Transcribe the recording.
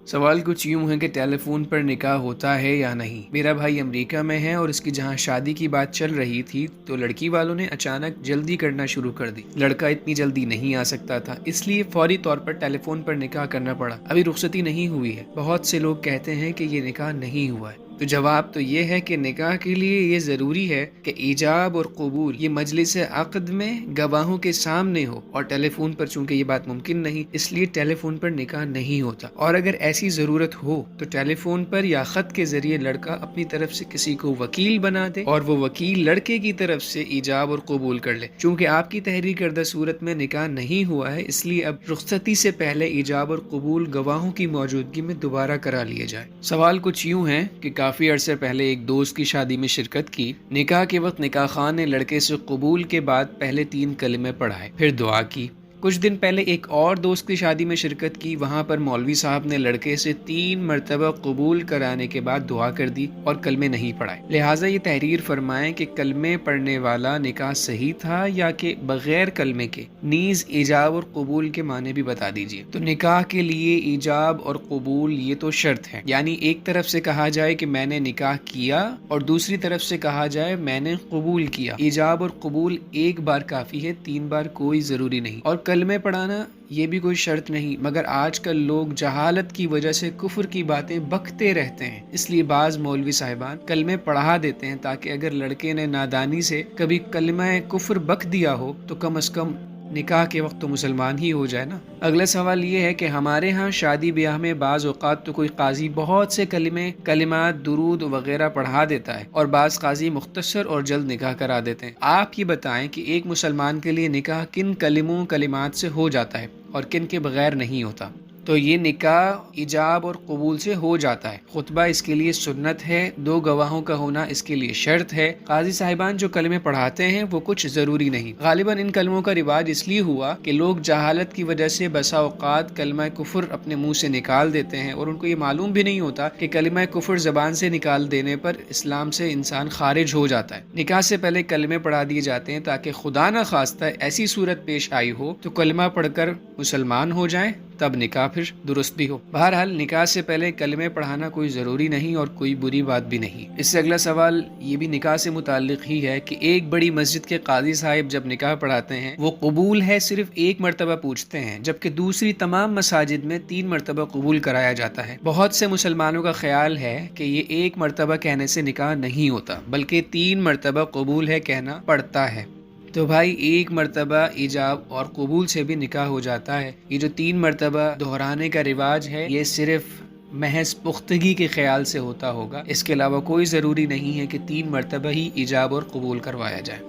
सवाल कुछ यूं है कि टेलीफोन पर निकाह होता है या नहीं। मेरा भाई अमेरिका में है और इसकी जहां शादी की बात चल रही थी तो लड़की वालों ने अचानक जल्दी करना शुरू कर दी। लड़का इतनी जल्दी नहीं आ सकता था, इसलिए फौरी तौर पर टेलीफोन पर निकाह करना पड़ा। अभी रुखसती नहीं हुई है। बहुत से लोग कहते हैं कि ये निकाह नहीं हुआ है। तो जवाब तो ये है कि निकाह के लिए ये ज़रूरी है कि ईजाब और कबूल ये मजलिस अक़द में गवाहों के सामने हो, और टेलीफोन पर चूंकि ये बात मुमकिन नहीं, इसलिए टेलीफोन पर निकाह नहीं होता। और अगर ऐसी ज़रूरत हो तो टेलीफोन पर या ख़त के ज़रिए लड़का अपनी तरफ से किसी को वकील बना दे और वो वकील लड़के की तरफ से ईजाब और कबूल कर ले। चूंकि आपकी तहरीर करदा सूरत में निकाह नहीं हुआ है, इसलिए अब रुखसती से पहले ईजाब और कबूल गवाहों की मौजूदगी में दोबारा करा लिए जाए। सवाल कुछ यूं है कि काफी अरसे पहले एक दोस्त की शादी में शिरकत की। निकाह के वक्त निकाह खान ने लड़के से कबूल के बाद पहले 3 कलिमे पढ़ाए, फिर दुआ की। कुछ दिन पहले एक और दोस्त की शादी में शिरकत की। वहाँ पर मौलवी साहब ने लड़के से 3 मरतबा कबूल कराने के बाद दुआ कर दी और कलमे नहीं पढ़ाए। लिहाजा ये तहरीर फरमाएं कि कलमे पढ़ने वाला निकाह सही था या कि बगैर कलमे के। नीज ईजाब और कबूल के माने भी बता दीजिए। तो निकाह के लिए ईजाब और कबूल ये तो शर्त है, यानी एक तरफ से कहा जाए कि मैंने निकाह किया और दूसरी तरफ से कहा जाए मैंने कबूल किया। ईजाब और कबूल एक बार काफी है, 3 बार कोई जरूरी नहीं। और कलमे पढ़ाना ये भी कोई शर्त नहीं, मगर आजकल लोग जहालत की वजह से कुफर की बातें बकते रहते हैं, इसलिए बाज मौलवी साहिबान कलमे पढ़ा देते हैं ताकि अगर लड़के ने नादानी से कभी कलमा कुफर बक दिया हो तो कम से कम निकाह के वक्त तो मुसलमान ही हो जाए ना। अगला सवाल ये है कि हमारे यहाँ शादी ब्याह में बाज औकात तो कोई काजी बहुत से कलिमात दुरूद वगैरह पढ़ा देता है और बाज काजी मुख्तसर और जल्द निकाह करा देते हैं। आप ये बताएं कि एक मुसलमान के लिए निकाह किन कलिमात से हो जाता है और किन के बगैर नहीं होता। तो ये निकाह इजाब और कबूल से हो जाता है। खुतबा इसके लिए सुन्नत है, 2 गवाहों का होना इसके लिए शर्त है। काजी साहिबान जो कलमे पढ़ाते हैं वो कुछ ज़रूरी नहीं। गालिबन इन कलमों का रिवाज इसलिए हुआ कि लोग जहालत की वजह से बसा औकात कलमा कुफर अपने मुंह से निकाल देते हैं और उनको ये मालूम भी नहीं होता कि कलमा कुफर ज़बान से निकाल देने पर इस्लाम से इंसान खारिज हो जाता है। निकाह से पहले कलमे पढ़ा दिए जाते हैं ताकि खुदा न खास्ता ऐसी सूरत पेश आई हो तो कलमा पढ़कर मुसलमान हो जाएं, तब निकाह फिर दुरुस्त भी हो। बहरहाल निकाह से पहले कलमे पढ़ाना कोई ज़रूरी नहीं और कोई बुरी बात भी नहीं। इससे अगला सवाल ये भी निकाह से मुताल्लिक ही है कि एक बड़ी मस्जिद के काजी साहिब जब निकाह पढ़ाते हैं वो कबूल है सिर्फ 1 मरतबा पूछते हैं, जबकि दूसरी तमाम मसाजिद में 3 मरतबा कबूल कराया जाता है। बहुत से मुसलमानों का ख्याल है कि ये 1 मरतबा कहने से निकाह नहीं होता, बल्कि 3 मरतबा कबूल है कहना पड़ता है। तो भाई 1 मरतबा इजाब और कबूल से भी निकाह हो जाता है। ये जो 3 मरतबा दोहराने का रिवाज है ये सिर्फ महज पुख्तगी के ख्याल से होता होगा, इसके अलावा कोई ज़रूरी नहीं है कि 3 मरतबा ही इजाब और कबूल करवाया जाए।